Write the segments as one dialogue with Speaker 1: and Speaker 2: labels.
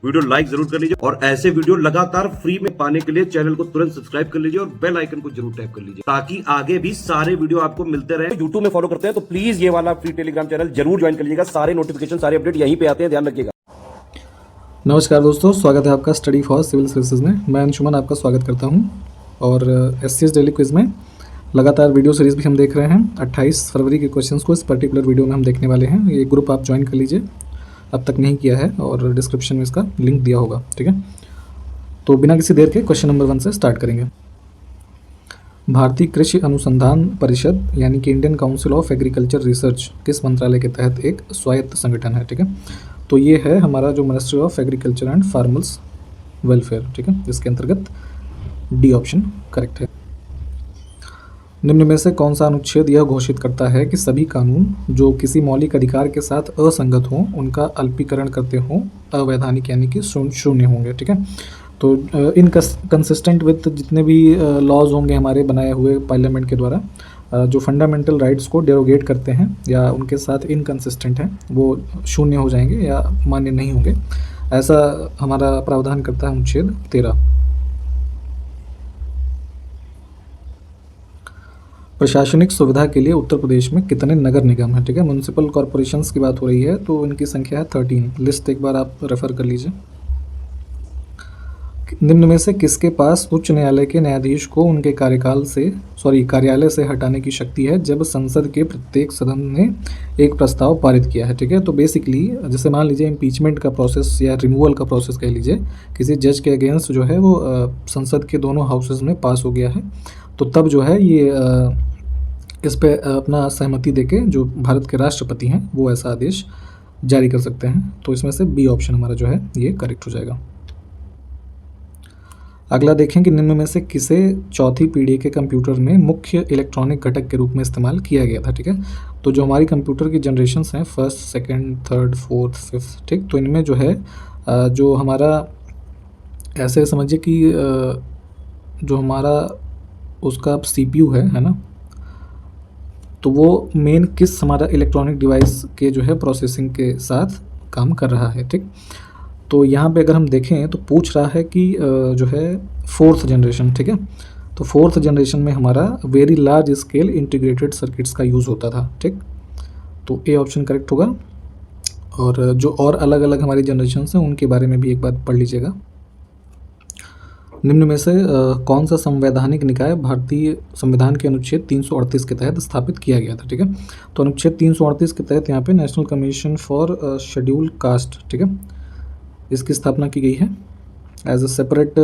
Speaker 1: Video like जरूर कर लीजिए और ऐसे वीडियो लगातार फ्री में पाने के लिए चैनल को तुरंत सब्सक्राइब कर लीजिए और बेल आइकन को जरूर टैप कर लीजिए ताकि आगे भी सारे वीडियो आपको मिलते रहे। यूट्यूब में फॉलो करते हैं तो प्लीज ये वाला फ्री टेलीग्राम चैनल जरूर ज्वाइन कर लीजिएगा। सारे नोटिफिकेशन सारे अपडेट यहीं पे आते हैं, ध्यान रखिएगा।
Speaker 2: नमस्कार दोस्तों, स्वागत है आपका स्टडी फॉर सिविल सर्विसेज में। मैं अंशुमन आपका स्वागत करता हूं और एससीएस डेली क्विज में लगातार वीडियो सीरीज़ भी हम देख रहे हैं। 28 फरवरी के क्वेश्चंस को इस पर्टिकुलर वीडियो में हम देखने वाले हैं। ये ग्रुप आप ज्वाइन कर लीजिए अब तक नहीं किया है और डिस्क्रिप्शन में इसका लिंक दिया होगा, ठीक है। तो बिना किसी देर के क्वेश्चन नंबर 1 से स्टार्ट करेंगे। भारतीय कृषि अनुसंधान परिषद यानी कि Indian council of agriculture research किस मंत्रालय के तहत एक स्वायत्त संगठन है, ठीक है। तो ये है हमारा जो ministry of agriculture and farmers welfare, ठीक है। इसके अंतर्गत डी ऑप्शन करेक्ट है। निम्न में से कौन सा अनुच्छेद यह घोषित करता है कि सभी कानून जो किसी मौलिक अधिकार के साथ असंगत हों उनका अल्पीकरण करते हों अवैधानिक यानी कि शून्य होंगे, ठीक है। तो इन कंसिस्टेंट विथ जितने भी लॉज होंगे हमारे बनाए हुए पार्लियामेंट के द्वारा जो फंडामेंटल राइट्स को डेरोगेट करते हैं या उनके साथ इनकंसिस्टेंट हैं वो शून्य हो जाएंगे या मान्य नहीं होंगे, ऐसा हमारा प्रावधान करता है अनुच्छेद 13। प्रशासनिक सुविधा के लिए उत्तर प्रदेश में कितने नगर निगम हैं, ठीक है। म्यूनिसिपल कॉरपोरेशंस की बात हो रही है तो इनकी संख्या है 13। लिस्ट एक बार आप रेफर कर लीजिए। निम्न में से किसके पास उच्च न्यायालय के न्यायाधीश को उनके कार्यालय से हटाने की शक्ति है जब संसद के प्रत्येक सदन ने एक प्रस्ताव पारित किया है, ठीक है। तो बेसिकली जैसे मान लीजिए इम्पीचमेंट का प्रोसेस या रिमूवल का प्रोसेस कह लीजिए, किसी जज के अगेंस्ट जो है वो संसद के दोनों हाउसेज में पास हो गया है, तो तब जो है ये इस पे अपना सहमति देके जो भारत के राष्ट्रपति हैं वो ऐसा आदेश जारी कर सकते हैं। तो इसमें से बी ऑप्शन हमारा जो है ये करेक्ट हो जाएगा। अगला देखें कि निम्न में से किसे चौथी पीढ़ी के कंप्यूटर में मुख्य इलेक्ट्रॉनिक घटक के रूप में इस्तेमाल किया गया था, ठीक है। तो जो हमारी कंप्यूटर की जनरेशन्स हैं 1st, 2nd, 3rd, 4th, 5th, ठीक। तो इनमें जो है जो हमारा ऐसे समझिए कि जो हमारा उसका CPU है ना, तो वो मेन किस हमारा इलेक्ट्रॉनिक डिवाइस के जो है प्रोसेसिंग के साथ काम कर रहा है, ठीक। तो यहाँ पे अगर हम देखें तो पूछ रहा है कि जो है 4th जनरेशन, ठीक है। तो 4th जनरेशन में हमारा very large scale integrated circuits का यूज़ होता था, ठीक। तो ए ऑप्शन करेक्ट होगा। और जो और अलग अलग हमारी जनरेशन हैं उनके बारे में भी एक बार पढ़ लीजिएगा। निम्न में से कौन सा संवैधानिक निकाय भारतीय संविधान के अनुच्छेद 338 के तहत स्थापित किया गया था, ठीक है। तो अनुच्छेद 338 के तहत यहाँ पे national commission for schedule caste, ठीक है, इसकी स्थापना की गई है। एज अ सेपरेट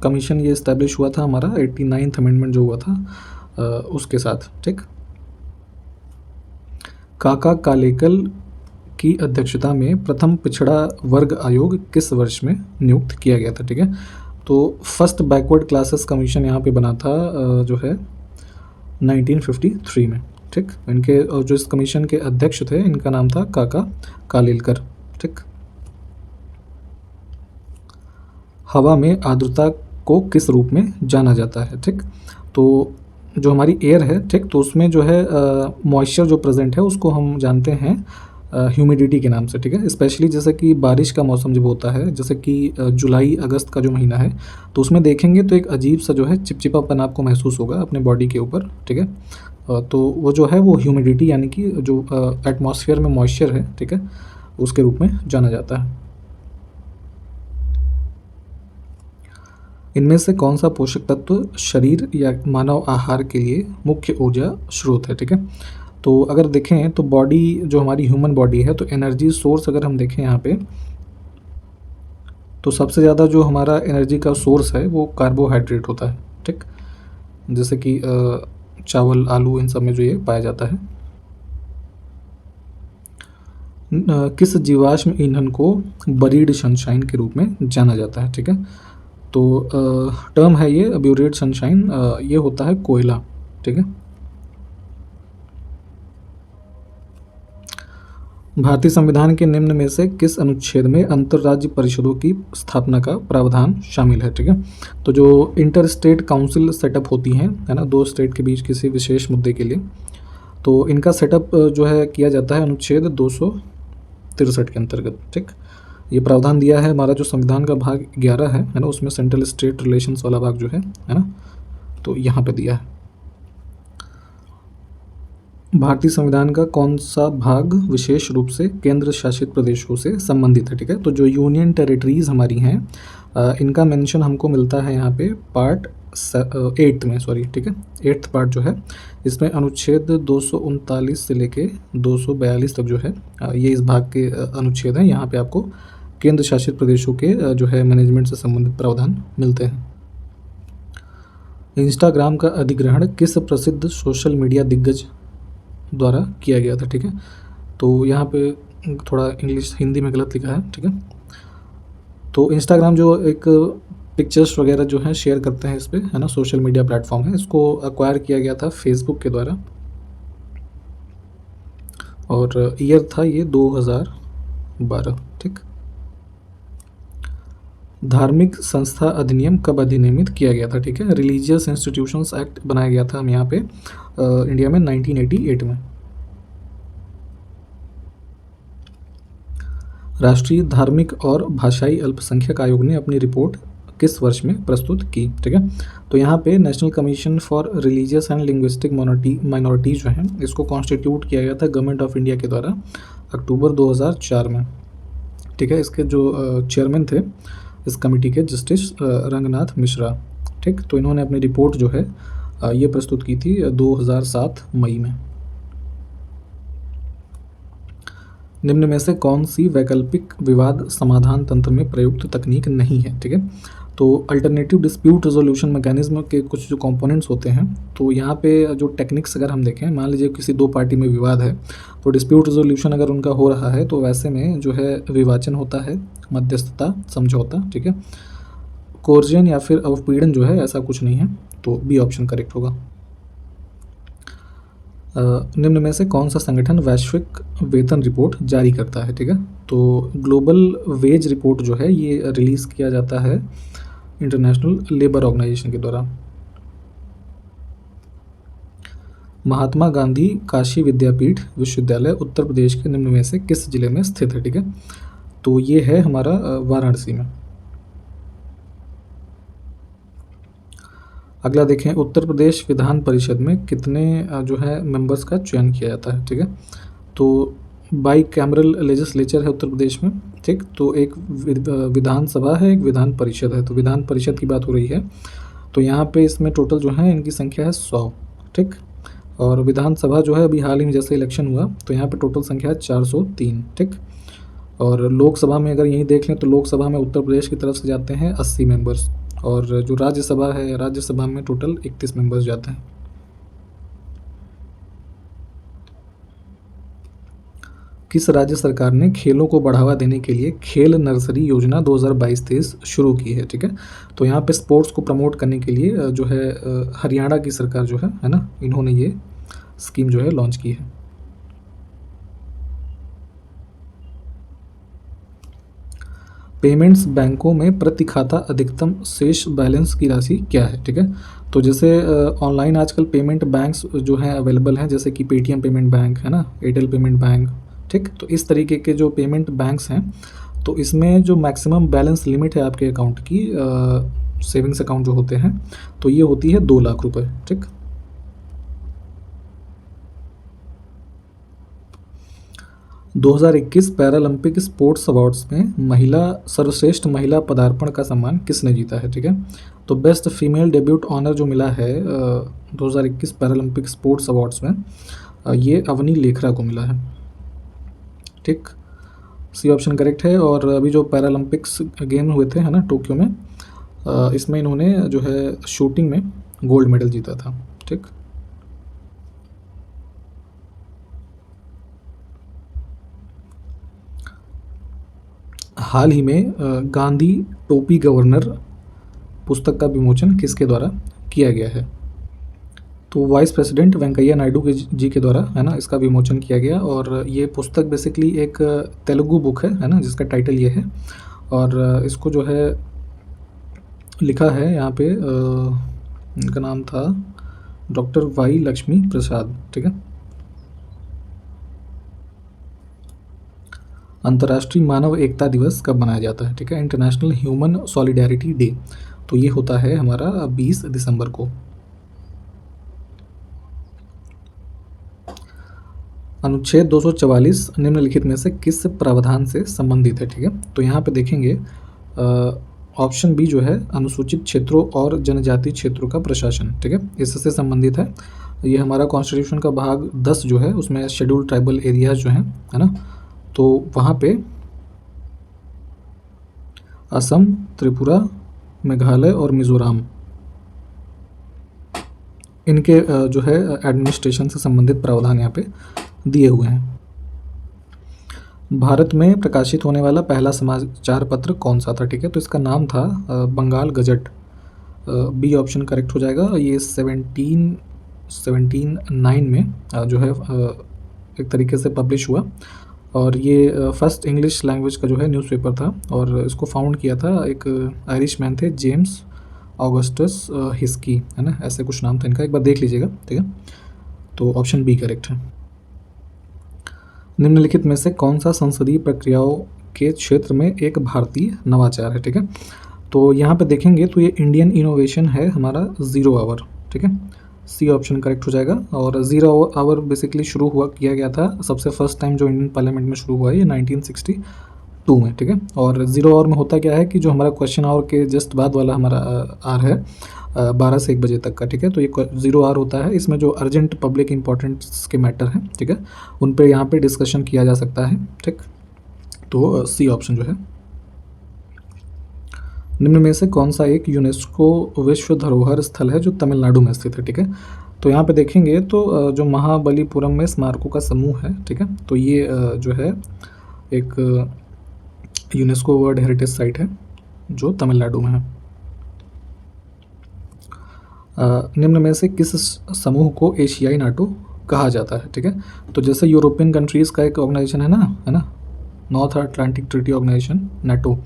Speaker 2: कमीशन ये इस्टेब्लिश हुआ था हमारा 89th अमेंडमेंट जो हुआ था उसके साथ, ठीक। काका कालेकल की अध्यक्षता में प्रथम पिछड़ा वर्ग आयोग किस वर्ष में नियुक्त किया गया था, ठीक है। तो फर्स्ट बैकवर्ड क्लासेस कमीशन यहाँ पे बना था जो है 1953 में, ठीक। इनके जो इस कमीशन के अध्यक्ष थे इनका नाम था काका कालेलकर, ठीक। हवा में आर्द्रता को किस रूप में जाना जाता है, ठीक। तो जो हमारी एयर है, ठीक, तो उसमें जो है मॉइस्चर जो प्रेजेंट है उसको हम जानते हैं ह्यूमिडिटी के नाम से, ठीक है। स्पेशली जैसे कि बारिश का मौसम जब होता है, जैसे कि जुलाई अगस्त का जो महीना है, तो उसमें देखेंगे तो एक अजीब सा जो है चिपचिपापन आपको महसूस होगा अपने बॉडी के ऊपर, ठीक है। तो वो जो है वो ह्यूमिडिटी यानी कि जो एटमॉस्फेयर में मॉइस्चर है, ठीक है, उसके रूप में जाना जाता है। इनमें से कौन सा पोषक तत्व शरीर या मानव आहार के लिए मुख्य ऊर्जा स्रोत है, ठीक है। तो अगर देखें तो बॉडी जो हमारी ह्यूमन बॉडी है, तो एनर्जी सोर्स अगर हम देखें यहाँ पे तो सबसे ज़्यादा जो हमारा एनर्जी का सोर्स है वो कार्बोहाइड्रेट होता है, ठीक। जैसे कि चावल, आलू, इन सब में जो ये पाया जाता है। किस जीवाश्म ईंधन को बरीड सनशाइन के रूप में जाना जाता है, ठीक है। तो टर्म है ये ब्यूरेड सनशाइन, ये होता है कोयला, ठीक है। भारतीय संविधान के निम्न में से किस अनुच्छेद में अंतर्राज्य परिषदों की स्थापना का प्रावधान शामिल है, ठीक है। तो जो इंटर स्टेट काउंसिल सेटअप होती हैं, है ना, दो स्टेट के बीच किसी विशेष मुद्दे के लिए, तो इनका सेटअप जो है किया जाता है अनुच्छेद 263 के अंतर्गत, ठीक। ये प्रावधान दिया है हमारा जो संविधान का भाग 11 है ना, उसमें सेंट्रल स्टेट रिलेशंस वाला भाग जो है ना, तो यहाँ पे दिया है। भारतीय संविधान का कौन सा भाग विशेष रूप से केंद्र शासित प्रदेशों से संबंधित है? ठीक है, तो जो यूनियन टेरिटरीज हमारी हैं इनका मेंशन हमको मिलता है यहाँ पे पार्ट 8 में, सॉरी, ठीक है, 8th पार्ट जो है, इसमें अनुच्छेद 239 से लेके 242 तक जो है ये इस भाग के अनुच्छेद हैं। यहाँ पे आपको केंद्र शासित प्रदेशों के जो है मैनेजमेंट से संबंधित प्रावधान मिलते हैं। इंस्टाग्राम का अधिग्रहण किस प्रसिद्ध सोशल मीडिया दिग्गज द्वारा किया गया था? ठीक है, तो यहाँ पे थोड़ा इंग्लिश हिंदी में गलत लिखा है। ठीक है, तो इंस्टाग्राम जो एक पिक्चर्स वगैरह जो है शेयर करते हैं इस पर, है ना, सोशल मीडिया प्लेटफॉर्म है, इसको अक्वायर किया गया था फेसबुक के द्वारा और ईयर था ये 2012। ठीक, धार्मिक संस्था अधिनियम कब अधिनियमित किया गया था? ठीक है, रिलीजियस इंस्टीट्यूशंस एक्ट बनाया गया था हम यहाँ पे इंडिया में 1988 में। राष्ट्रीय धार्मिक और भाषाई अल्पसंख्यक आयोग ने अपनी रिपोर्ट किस वर्ष में प्रस्तुत की? ठीक है, तो यहाँ पे national commission for religious and linguistic minority जो है इसको कॉन्स्टिट्यूट किया गया था गवर्नमेंट ऑफ इंडिया के द्वारा अक्टूबर 2004 में। ठीक है, इसके जो चेयरमैन थे इस कमेटी के जस्टिस रंगनाथ मिश्रा। ठीक, तो इन्होंने अपनी रिपोर्ट जो है ये प्रस्तुत की थी 2007 मई में। निम्न में से कौन सी वैकल्पिक विवाद समाधान तंत्र में प्रयुक्त तकनीक नहीं है? ठीक है, तो अल्टरनेटिव डिस्प्यूट रेजोल्यूशन मैकेनिज्म के कुछ जो कंपोनेंट्स होते हैं, तो यहाँ पे जो टेक्निक्स अगर हम देखें, मान लीजिए किसी दो पार्टी में विवाद है तो डिस्प्यूट रेजोल्यूशन अगर उनका हो रहा है तो वैसे में जो है विवाचन होता है, मध्यस्थता, समझौता। ठीक है, कोर्जन या फिर अवपीड़न जो है ऐसा कुछ नहीं है, तो बी ऑप्शन करेक्ट होगा। निम्न में से कौन सा संगठन वैश्विक वेतन रिपोर्ट जारी करता है? ठीक है, तो ग्लोबल वेज रिपोर्ट जो है ये रिलीज़ किया जाता है इंटरनेशनल लेबर ऑर्गेनाइजेशन के द्वारा। महात्मा गांधी काशी विद्यापीठ विश्वविद्यालय उत्तर प्रदेश के निम्न में से किस जिले में स्थित है? ठीक है, तो ये है हमारा वाराणसी में। अगला देखें, उत्तर प्रदेश विधान परिषद में कितने जो है मेंबर्स का चयन किया जाता है? ठीक है, तो बाई कैमरल लेजिस्लेचर है उत्तर प्रदेश में। ठीक, तो एक विधानसभा है, एक विधान परिषद है, तो विधान परिषद की बात हो रही है, तो यहाँ पे इसमें टोटल जो है इनकी संख्या है 100। ठीक, और विधानसभा जो है अभी हाल ही में जैसे इलेक्शन हुआ तो यहाँ पे टोटल संख्या है 403। ठीक, और लोकसभा में अगर यहीं देख लें तो लोकसभा में उत्तर प्रदेश की तरफ से जाते हैं 80 मेंबर्स, और जो राज्यसभा है, राज्यसभा में टोटल 31 मेंबर्स जाते हैं। किस राज्य सरकार ने खेलों को बढ़ावा देने के लिए खेल नर्सरी योजना 2022-23 शुरू की है? ठीक है, तो यहाँ पे स्पोर्ट्स को प्रमोट करने के लिए जो है हरियाणा की सरकार जो है ना, इन्होंने ये स्कीम जो है लॉन्च की है। पेमेंट्स बैंकों में प्रति खाता अधिकतम शेष बैलेंस की राशि क्या है? ठीक है, तो जैसे ऑनलाइन आजकल पेमेंट बैंक्स जो हैं अवेलेबल हैं, जैसे कि पेटीएम पेमेंट बैंक है ना, एयरटेल पेमेंट बैंक। ठीक, तो इस तरीके के जो पेमेंट बैंक्स हैं, तो इसमें जो मैक्सिमम बैलेंस लिमिट है आपके अकाउंट की, सेविंग्स अकाउंट जो होते हैं, तो ये होती है 2 लाख रुपए। ठीक, 2021 पैरालंपिक स्पोर्ट्स अवार्ड्स में सर्वश्रेष्ठ महिला पदार्पण का सम्मान किसने जीता है? ठीक है, तो बेस्ट फीमेल डेब्यूट ऑनर जो मिला है 2021 पैरालंपिक स्पोर्ट्स अवार्ड्स में, ये अवनी लेखरा को मिला है। ठीक, सी ऑप्शन करेक्ट है। और अभी जो पैरालंपिक्स गेम हुए थे है ना टोक्यो में, इसमें इन्होंने जो है शूटिंग में गोल्ड मेडल जीता था। ठीक, हाल ही में गांधी टोपी गवर्नर पुस्तक का विमोचन किसके द्वारा किया गया है? तो वाइस प्रेसिडेंट वेंकैया नायडू जी के द्वारा है ना इसका विमोचन किया गया। और ये पुस्तक बेसिकली एक तेलुगु बुक है ना, जिसका टाइटल ये है, और इसको जो है लिखा है यहाँ पे इनका नाम था डॉक्टर वाई लक्ष्मी प्रसाद। ठीक है, अंतर्राष्ट्रीय मानव एकता दिवस कब मनाया जाता है? ठीक है, इंटरनेशनल ह्यूमन सॉलिडेरिटी डे, तो ये होता है हमारा 20 दिसंबर को। अनुच्छेद 244 निम्नलिखित में से किस प्रावधान से संबंधित है? ठीक है, तो यहाँ पे देखेंगे ऑप्शन बी जो है अनुसूचित क्षेत्रों और जनजातीय क्षेत्रों का प्रशासन, ठीक है, इससे संबंधित है। ये हमारा कॉन्स्टिट्यूशन का भाग 10 जो है उसमें शेड्यूल्ड ट्राइबल एरियाज जो हैं, है ना, तो वहाँ पे असम, त्रिपुरा, मेघालय और मिज़ोरम, इनके जो है एडमिनिस्ट्रेशन से संबंधित प्रावधान यहाँ पे दिए हुए हैं। भारत में प्रकाशित होने वाला पहला समाचार पत्र कौन सा था? ठीक है, तो इसका नाम था Bengal Gazette. B option correct हो जाएगा। ये 1779 में जो है एक तरीके से पब्लिश हुआ और ये फर्स्ट इंग्लिश लैंग्वेज का जो है न्यूज़पेपर था और इसको फाउंड किया था एक आयरिश मैन थे, जेम्स ऑगस्टस हिस्की, है ना, ऐसे कुछ नाम था इनका, एक बार देख लीजिएगा, ठीक है। तो ऑप्शन बी करेक्ट है। निम्नलिखित में से कौन सा संसदीय प्रक्रियाओं के क्षेत्र में एक भारतीय नवाचार है? ठीक है, तो यहाँ पे देखेंगे तो ये इंडियन इनोवेशन है हमारा ज़ीरो आवर, ठीक है, सी ऑप्शन करेक्ट हो जाएगा। और ज़ीरो आवर बेसिकली शुरू किया गया था सबसे फर्स्ट टाइम जो इंडियन पार्लियामेंट में शुरू हुआ है, ये 1962 में, ठीक है। और ज़ीरो आवर में होता क्या है कि जो हमारा क्वेश्चन आवर के जस्ट बाद वाला हमारा आर है 12 से 1 बजे तक का, ठीक है, तो ये ज़ीरो आवर होता है। इसमें जो अर्जेंट पब्लिक इंपॉर्टेंस के मैटर हैं, ठीक है, उन पे यहाँ पे डिस्कशन किया जा सकता है, ठीक। तो सी ऑप्शन जो है। निम्न में से कौन सा एक यूनेस्को विश्व धरोहर स्थल है जो तमिलनाडु में स्थित है? ठीक है, तो यहाँ पे देखेंगे तो जो महाबलीपुरम में स्मारकों का समूह है, ठीक है, तो ये जो है एक यूनेस्को वर्ल्ड हेरिटेज साइट है जो तमिलनाडु में है। निम्न में से किस समूह को एशियाई नाटो कहा जाता है? ठीक है, तो जैसे यूरोपियन कंट्रीज़ का एक ऑर्गेनाइजेशन है ना, North Atlantic Treaty Organization NATO,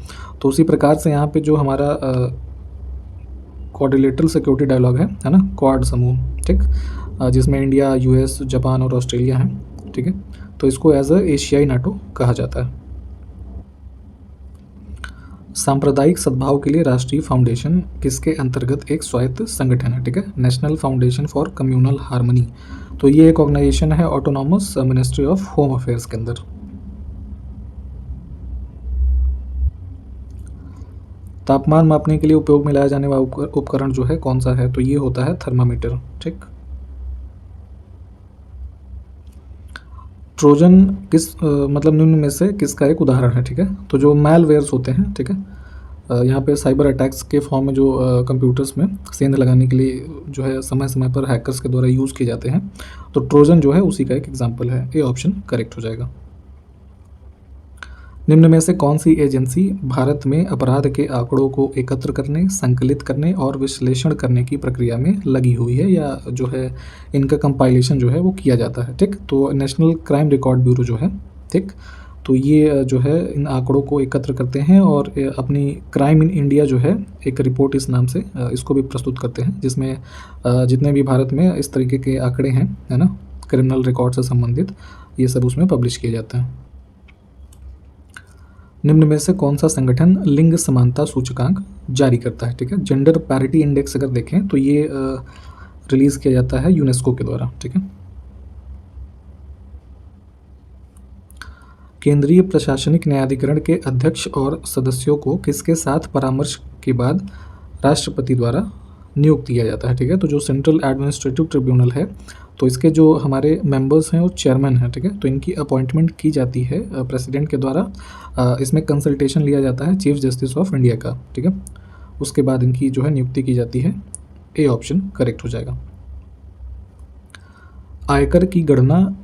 Speaker 2: तो उसी प्रकार से यहाँ पे जो हमारा क्वाड्रिलेटरल सिक्योरिटी डायलॉग है ना, क्वाड समूह, ठीक, जिसमें इंडिया, यूएस, जापान और ऑस्ट्रेलिया हैं, ठीक है, तो इसको एज अ एशियाई नाटो कहा जाता है। सांप्रदायिक सद्भाव के लिए राष्ट्रीय फाउंडेशन किसके अंतर्गत एक स्वायत्त संगठन है? ठीक है, national foundation for communal harmony, तो ये एक ऑर्गेनाइजेशन है autonomous ministry of home affairs के अंदर। तापमान मापने के लिए उपयोग में लाया जाने वाला उपकरण जो है कौन सा है? तो ये होता है थर्मामीटर, ठीक। ट्रोजन किस मतलब निम्न में से किसका एक उदाहरण है? ठीक है, तो जो मैलवेयर्स होते हैं, ठीक है, यहाँ पे साइबर अटैक्स के फॉर्म में जो कंप्यूटर्स में सेंध लगाने के लिए जो है समय समय पर हैकर्स के द्वारा यूज़ किए जाते हैं, तो ट्रोजन जो है उसी का एक एग्जांपल है। ये ऑप्शन करेक्ट हो जाएगा। निम्न में से कौन सी एजेंसी भारत में अपराध के आंकड़ों को एकत्र करने, संकलित करने और विश्लेषण करने की प्रक्रिया में लगी हुई है, या जो है इनका कंपाइलेशन जो है वो किया जाता है? ठीक, तो नेशनल क्राइम रिकॉर्ड ब्यूरो जो है, ठीक, तो ये जो है इन आंकड़ों को एकत्र करते हैं और अपनी क्राइम इन इंडिया जो है एक रिपोर्ट इस नाम से इसको भी प्रस्तुत करते हैं, जिसमें जितने भी भारत में इस तरीके के आंकड़े हैं, है ना, क्रिमिनल रिकॉर्ड से संबंधित, ये सब उसमें पब्लिश किए जाते हैं। निम्न में से कौन सा संगठन लिंग समानता सूचकांक जारी करता है? ठीक है, जेंडर पैरिटी इंडेक्स अगर देखें तो ये रिलीज़ किया जाता है यूनेस्को के द्वारा, ठीक है। केंद्रीय प्रशासनिक न्यायाधिकरण के अध्यक्ष और सदस्यों को किसके साथ परामर्श के बाद राष्ट्रपति द्वारा नियुक्त किया जाता है? ठीक है, तो जो सेंट्रल एडमिनिस्ट्रेटिव ट्रिब्यूनल है, तो इसके जो हमारे मेंबर्स हैं वो चेयरमैन हैं, ठीक है, तो इनकी अपॉइंटमेंट की जाती है प्रेसिडेंट के द्वारा। इसमें कंसल्टेशन लिया जाता है चीफ जस्टिस ऑफ इंडिया का, ठीक है, उसके बाद इनकी जो है नियुक्ति की जाती है। ए ऑप्शन करेक्ट हो जाएगा। आयकर की गणना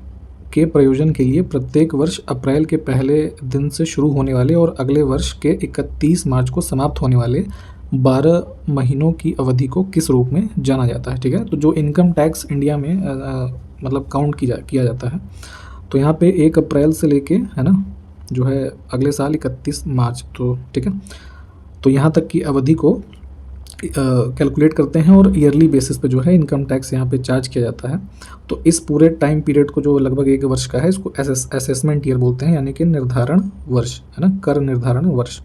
Speaker 2: के प्रयोजन के लिए प्रत्येक वर्ष अप्रैल के पहले दिन से शुरू होने वाले और अगले वर्ष के 31 मार्च को समाप्त होने वाले 12 महीनों की अवधि को किस रूप में जाना जाता है? ठीक है, तो जो इनकम टैक्स इंडिया में मतलब काउंट किया जाता है, तो यहाँ पे 1 अप्रैल से लेके, है ना, जो है अगले साल 31 मार्च, तो ठीक है, तो यहाँ तक की अवधि को कैलकुलेट करते हैं और ईयरली बेसिस पे जो है इनकम टैक्स यहाँ पे चार्ज किया जाता है। तो इस पूरे टाइम पीरियड को जो लगभग 1 वर्ष का है इसको असेसमेंट ईयर बोलते हैं, यानी कि निर्धारण वर्ष, है ना, कर निर्धारण वर्ष।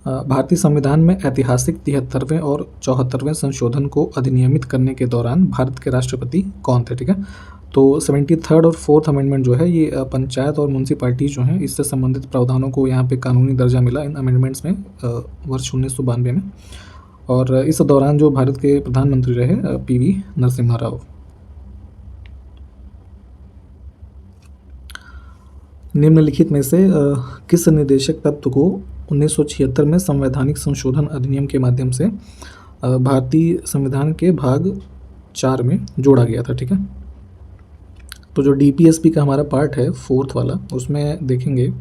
Speaker 2: भारतीय संविधान में ऐतिहासिक 73वें और 74वें संशोधन को अधिनियमित करने के दौरान भारत के राष्ट्रपति कौन थे? ठीक है, तो 73rd और 4th अमेंडमेंट जो है ये पंचायत और म्यूनसिपालिटी जो हैं इससे संबंधित प्रावधानों को यहाँ पे कानूनी दर्जा मिला इन अमेंडमेंट्स में वर्ष 1992 में। और इस दौरान जो भारत के प्रधानमंत्री रहे PV नरसिम्हा राव। निम्नलिखित में से किस निर्देशक तत्व को 1976 में संवैधानिक संशोधन अधिनियम के माध्यम से भारतीय संविधान के भाग 4 में जोड़ा गया था? ठीक है, तो जो DPSP का हमारा पार्ट है 4th वाला, उसमें देखेंगे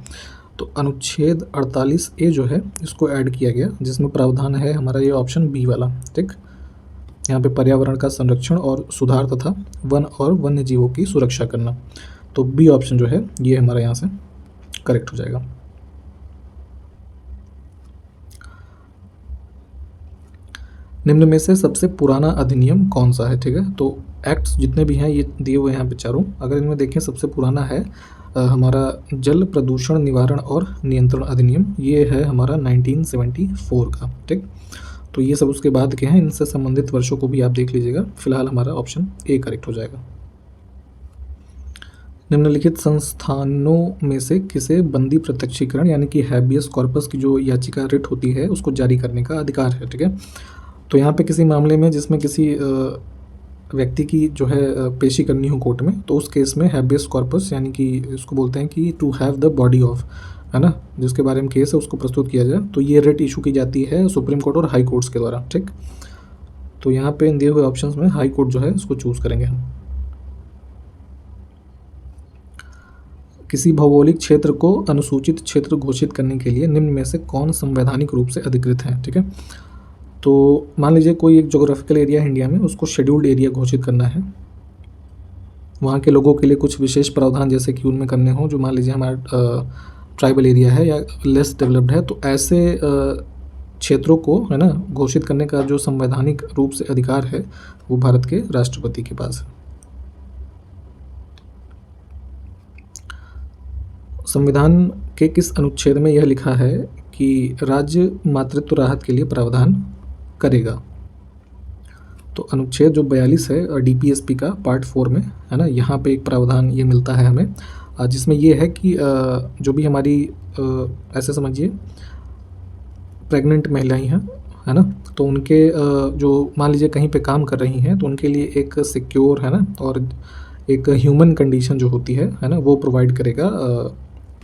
Speaker 2: तो अनुच्छेद 48A जो है इसको ऐड किया गया, जिसमें प्रावधान है हमारा ये ऑप्शन B वाला। ठीक, यहाँ पे पर्यावरण का संरक्षण और सुधार तथा वन और वन्य जीवों की सुरक्षा करना, तो B ऑप्शन जो है ये हमारा यहाँ से करेक्ट हो जाएगा। निम्न में से सबसे पुराना अधिनियम कौन सा है? ठीक है, तो एक्ट्स जितने भी हैं ये दिए हुए हैं यहाँ पे चारों, अगर इनमें देखें सबसे पुराना है हमारा जल प्रदूषण निवारण और नियंत्रण अधिनियम, ये है हमारा 1974 का। ठीक, तो ये सब उसके बाद के हैं, इनसे संबंधित वर्षों को भी आप देख लीजिएगा। फिलहाल हमारा ऑप्शन A करेक्ट हो जाएगा। निम्नलिखित संस्थानों में से किसे बंदी प्रत्यक्षीकरण यानी कि हैबियस कॉर्पस की जो याचिका रिट होती है उसको जारी करने का अधिकार है? ठीक है, तो यहाँ पे किसी मामले में जिसमें किसी व्यक्ति की जो है पेशी करनी हो कोर्ट में, तो उस केस में हैबियस कॉर्पस यानी कि इसको बोलते हैं कि to have the body of, है ना, जिसके बारे में केस है उसको प्रस्तुत किया जाए, तो ये रिट इशू की जाती है सुप्रीम कोर्ट और हाई कोर्ट्स के द्वारा। ठीक, तो यहाँ पे दिए हुए ऑप्शंस में हाई कोर्ट जो है उसको चूज़ करेंगे हम। किसी भौगोलिक क्षेत्र को अनुसूचित क्षेत्र घोषित करने के लिए निम्न में से कौन संवैधानिक रूप से अधिकृत है? ठीक है, तो मान लीजिए कोई एक ज्योग्राफिकल एरिया है इंडिया में, उसको शेड्यूल्ड एरिया घोषित करना है, वहाँ के लोगों के लिए कुछ विशेष प्रावधान जैसे कि उनमें करने हो, जो मान लीजिए हमारा ट्राइबल एरिया है या लेस डेवलप्ड है, तो ऐसे क्षेत्रों को, है ना, घोषित करने का जो संवैधानिक रूप से अधिकार है वो भारत के राष्ट्रपति के पास है। संविधान के किस अनुच्छेद में यह लिखा है कि राज्य मातृत्व राहत के लिए प्रावधान करेगा? तो अनुच्छेद जो 42 है DPSP का पार्ट 4 में, है ना, यहाँ पे एक प्रावधान ये मिलता है हमें, जिसमें ये है कि जो भी हमारी ऐसे समझिए प्रेग्नेंट महिलाएं हैं, है ना, तो उनके जो मान लीजिए कहीं पे काम कर रही हैं, तो उनके लिए एक सिक्योर, है ना, और एक ह्यूमन कंडीशन जो होती है ना, वो प्रोवाइड करेगा,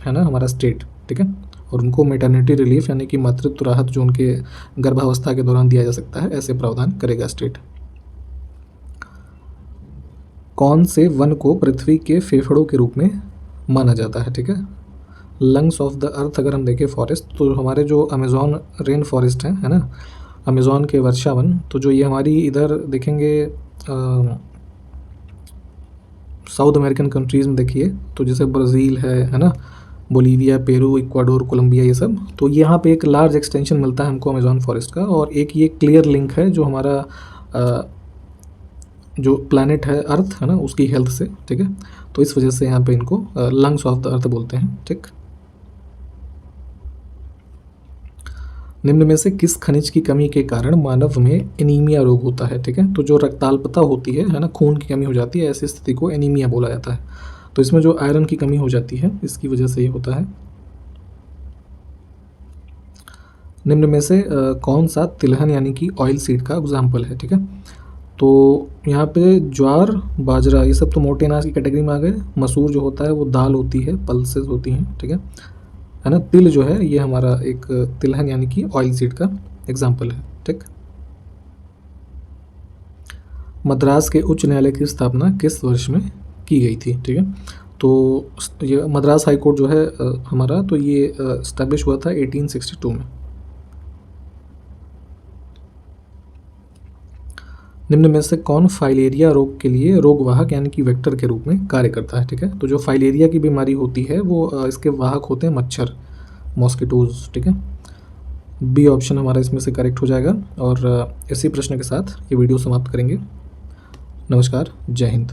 Speaker 2: है ना, हमारा स्टेट। ठीक है, और उनको मैटरनिटी रिलीफ यानी कि मातृत्व राहत जो उनके गर्भावस्था के दौरान दिया जा सकता है, ऐसे प्रावधान करेगा स्टेट। कौन से वन को पृथ्वी के फेफड़ों के रूप में माना जाता है? ठीक है, लंग्स ऑफ द अर्थ अगर हम देखें फॉरेस्ट, तो हमारे जो अमेज़ॉन रेन फॉरेस्ट है ना, अमेज़ॉन के वर्षा वन, तो जो ये हमारी इधर देखेंगे साउथ अमेरिकन कंट्रीज़ में देखिए, तो जैसे ब्राज़ील है ना, बोलीविया, पेरू, इक्वाडोर, कोलंबिया, ये सब, तो यहाँ पे एक लार्ज एक्सटेंशन मिलता है हमको अमेज़ॉन फॉरेस्ट का, और एक ये क्लियर लिंक है जो हमारा जो प्लैनेट है अर्थ, है ना, उसकी हेल्थ से। ठीक है, तो इस वजह से यहाँ पे इनको लंग्स ऑफ द अर्थ बोलते हैं। ठीक, निम्न में से किस खनिज की कमी के कारण मानव में एनीमिया रोग होता है? ठीक है, तो जो रक्ताल्पता होती है ना, खून की कमी हो जाती है, ऐसी स्थिति को एनीमिया बोला जाता है। तो इसमें जो आयरन की कमी हो जाती है, इसकी वजह से ये होता है। निम्न में से कौन सा तिलहन यानी कि ऑयल सीड का एग्जाम्पल है? ठीक है, तो यहाँ पे ज्वार, बाजरा, ये सब तो मोटे अनाज की कैटेगरी में आ गए। मसूर जो होता है वो दाल होती है, पल्सेस होती हैं। ठीक है ना। तिल जो है ये हमारा एक तिलहन यानी कि ऑयल सीड का एग्जाम्पल है। ठीक, मद्रास के उच्च न्यायालय की स्थापना किस वर्ष में की गई थी? ठीक है, तो ये मद्रास हाई कोर्ट जो है हमारा, तो ये इस्टेब्लिश हुआ था 1862 में। निम्न में से कौन फाइलेरिया रोग के लिए रोगवाहक यानी कि वेक्टर के रूप में कार्य करता है? ठीक है, तो जो फाइलेरिया की बीमारी होती है वो इसके वाहक होते हैं मच्छर, मॉस्किटोज। ठीक है, बी ऑप्शन हमारा इसमें से करेक्ट हो जाएगा। और इसी प्रश्न के साथ ये वीडियो समाप्त करेंगे। नमस्कार, जय हिंद।